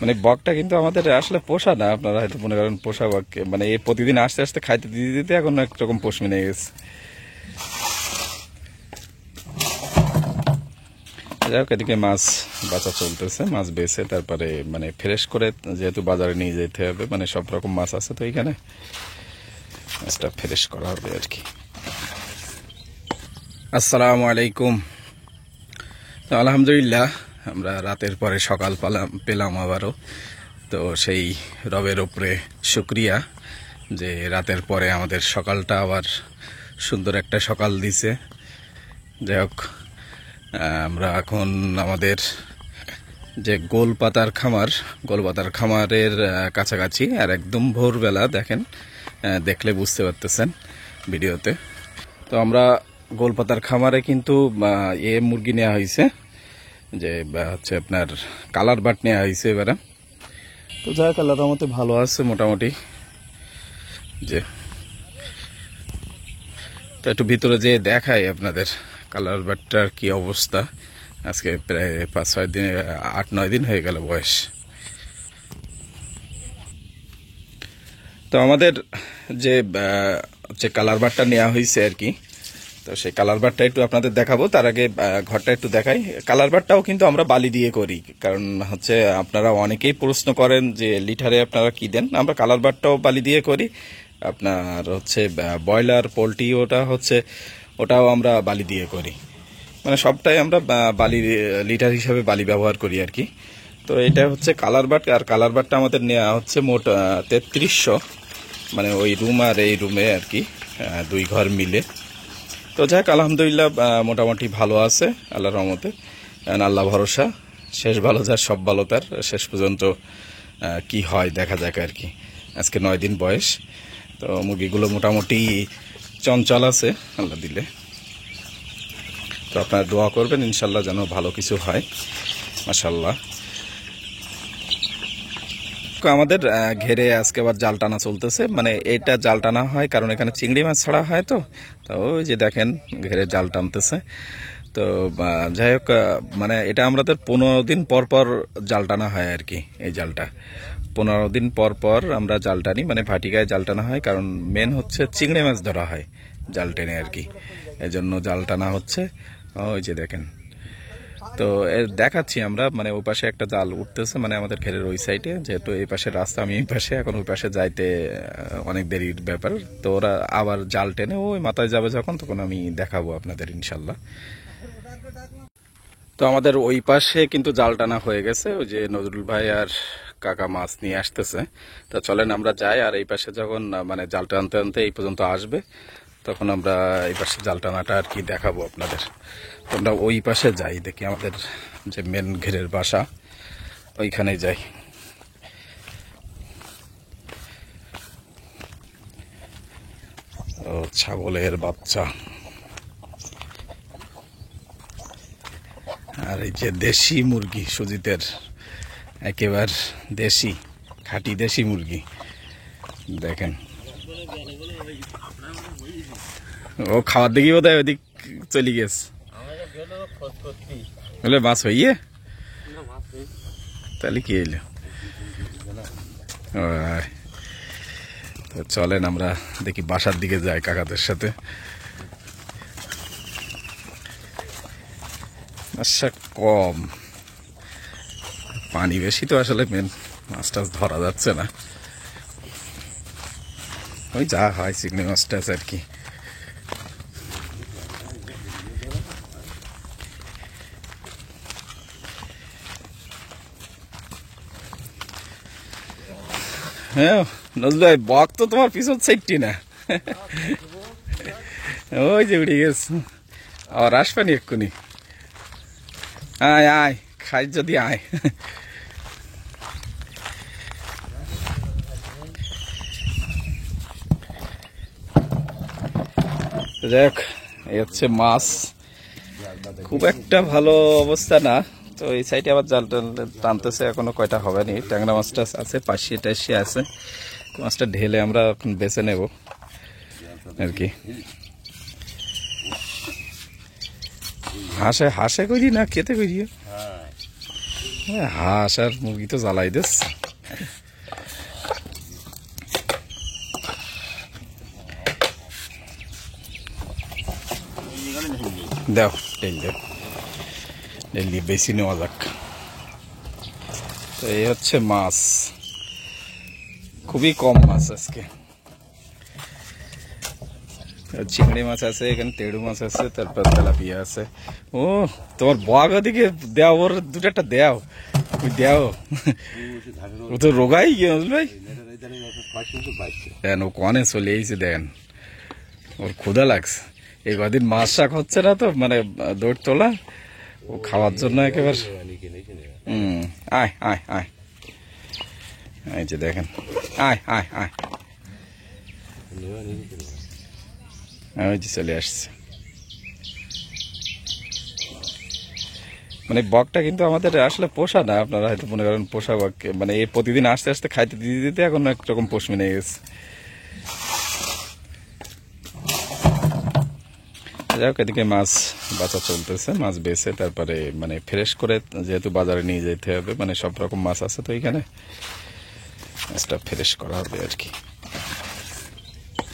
মানে বকটা কিন্তু আমাদের আসলে পোষা না, আপনারা হয়তো মনে করেন পোষা বককে, মানে এই প্রতিদিন আস্তে আস্তে খাইতে দিতে দিতে এখন একরকম পোষ মেনে গেছে। যাই হোক, এদিকে মাছ বাঁচা চলতেছে, মাছ বেছে তারপরে মানে ফ্রেশ করে যেহেতু বাজারে নিয়ে যেতে হবে, মানে সব রকম মাছ আছে তো এইখানে, মাছটা ফ্রেশ করা হবে আর কি। আসসালামু আলাইকুম। তো আলহামদুলিল্লাহ, আমরা রাতের পরে সকাল পেলাম আবারও। তো সেই রবের উপরে শুকরিয়া যে রাতের পরে আমাদের সকালটা আবার সুন্দর একটা সকাল দিছে। যাই হোক, আমরা এখন আমাদের যে গোলপাতার খামারের কাছাকাছি, আর একদম ভোরবেলা দেখেন, দেখলে বুঝতে পারতেছেন ভিডিওতে। তো আমরা গোলপাতার খামারে কিন্তু মুরগি নেওয়া হয়েছে, যে হচ্ছে আপনার কালার বাট নেওয়া হয়েছে এবারে। তো যাই কালার মতো ভালো আছে মোটামুটি। যে তো একটু ভিতরে যেয়ে দেখাই আপনাদের কালার বাটটার কি অবস্থা। আজকে প্রায় 5-6 দিন, 8-9 দিন হয়ে গেল বয়স। তো আমাদের যে কালার বাটটা নেওয়া হয়েছে আর কি, তো সেই কালার বারটা একটু আপনাদের দেখাবো। তার আগে ঘরটা একটু দেখাই। কালার বারটাও কিন্তু আমরা বালি দিয়ে করি, কারণ হচ্ছে আপনারা অনেকেই প্রশ্ন করেন যে লিটারে আপনারা কি দেন। আমরা কালার বারটাও বালি দিয়ে করি। আপনার হচ্ছে ব্রয়লার, পোলট্রি, ওটাও আমরা বালি দিয়ে করি। মানে সবটাই আমরা বালি, লিটার হিসাবে বালি ব্যবহার করি আর কি। তো এটা হচ্ছে কালার বাট, আর কালার বারটা আমাদের নেওয়া হচ্ছে মোট 3300, মানে ওই রুম আর এই রুমে আর কি, 2 ঘর মিলে। তো যাক, আলহামদুলিল্লাহ মোটামুটি ভালো আছে আল্লাহর রহমতে। আল্লাহ ভরসা, শেষ ভালো যার সব ভালো তার। শেষ পর্যন্ত কি হয় দেখা যাক আর কি। আজকে 9 দিন বয়স। তো মুরগিগুলো মোটামুটি চঞ্চল আছে আল্লাহ দিলে। তো আপনারা দোয়া করবেন ইনশাল্লাহ যেন ভালো কিছু হয়, মাশাআল্লাহ। আমাদের ঘেরে আজকে আবার জাল টানা চলতেছে। মানে এটা জাল টানা হয় কারণ এখানে চিংড়ি মাছ ছাড়া হয়। তো ওই যে দেখেন ঘেরে জাল টানতেছে। তো যাই হোক, মানে এটা আমাদের 15 দিন পর পর জাল টানা হয় আর কি। এই জালটা 15 দিন পর পর আমরা জাল টানি, মানে ভাটিকায় জাল টানা হয়, কারণ মেন হচ্ছে চিংড়ি মাছ ধরা হয় জাল টেনে আর কি। এই জন্য জাল টানা হচ্ছে। ওই যে দেখেন, তো দেখাচ্ছি আমরা, মানে ওই পাশে একটা জাল উঠতেছে, মানে আমাদের ঘেরের ওই সাইডে। যেহেতু এই পাশে রাস্তা, আমি এই পাশে, এখন ওই পাশে যাইতে অনেক দেরির ব্যাপার। তো ওরা আবার জাল টেনে ওই মাথায় যাবে যখন, তখন আমি দেখাবো আপনাদের ইনশাল্লাহ। তো আমাদের ওই পাশে কিন্তু জাল টানা হয়ে গেছে, ওই যে নজরুল ভাই আর কাকা মাছ নিয়ে আসতেছে। তো চলেন আমরা যাই, আর এই পাশে যখন মানে জাল টানতে আনতে এই পর্যন্ত আসবে, তখন আমরা এই পাশে জাল টানাটা আর কি দেখাবো আপনাদের। তো আমরা ওই পাশে যাই, দেখি আমাদের যে মেন ঘেরের বাসা, ওইখানে যাই। ও ছাগলের বাচ্চা, আর এই যে দেশি মুরগি সুজিতের, একেবারে দেশি, খাঁটি দেশি মুরগি দেখেন। ও খাওয়ার দেখি বোধ হয় ওদিক চলে গেছে, বলে মাছ হইয়ে, তাহলে কি এলো। তো চলেন আমরা দেখি বাসার দিকে যাই কাকাদের সাথে। আচ্ছা, কম পানি বেশি, তো আসলে মেন মাছ টাছ ধরা যাচ্ছে না। ওই যা হয় চিংড়ি মাছ টাছ আর কি। হ্যাঁ নজরুল ভাই, বক তো তোমার পিছন সাইডটি না, ওই যে উড়ে গেছে। আবার আসবানি এক্ষুনি, আয় আয় খাই যদি আয়। দেখ, এই হচ্ছে মাছ, খুব একটা ভালো অবস্থা না। তো এই সাইডে আবার জাল টানতেছে, এখনো কয়টা হবে নি। ট্যাংরা মাছটা আছে, পাশে টাশি আছে। মাছটা ঢেলে আমরা এখন বেছে নেব আর কি। হাঁসে হাঁসে করি না খেতে করি, হাঁস আর মুরগি তো জ্বালাই দিস। দাও তেল দাও, তেল দিয়ে বেশি নেওয়া যাক। তো এই হচ্ছে মাছ, খুবই কম মাছ আজকে। চিংড়ি মাছ আছে এখানে, তেড়ু মাছ আছে, তারপর তেলাপিয়া আছে। ও তোমার বগ ওদিকে দেও, ওর দুটো একটা দেও, ওই দেও। ও তো রোগাই গিয়ে ভাই, দেন ও কনে চলে এসেছে, দেন ওর ক্ষুধা লাগছে। এই কদিন মাছ শাক হচ্ছে না তো, মানে দৌড় তোলা, ও খাওয়ার জন্য একেবারে। আয় আয় আয়, এই যে দেখেন, আয় আয় আয়, ওই যে চলে আসছে। মানে বকটা কিন্তু আমাদের আসলে পোষা না, আপনারা হয়তো মনে করেন পোষা বক, মানে এই প্রতিদিন আস্তে আস্তে খাইতে দিতে দিতে এখন একরকম পোষ মেনে গেছে। যাই হোক, এদিকে মাছ বাঁচা চলতেছে, মাছ বেছে তারপরে মানে ফ্রেশ করে, যেহেতু বাজারে নিয়ে যেতে হবে, মানে সব রকম মাছ আছে তো এখানে, মাছটা ফ্রেশ করা হবে আর কি।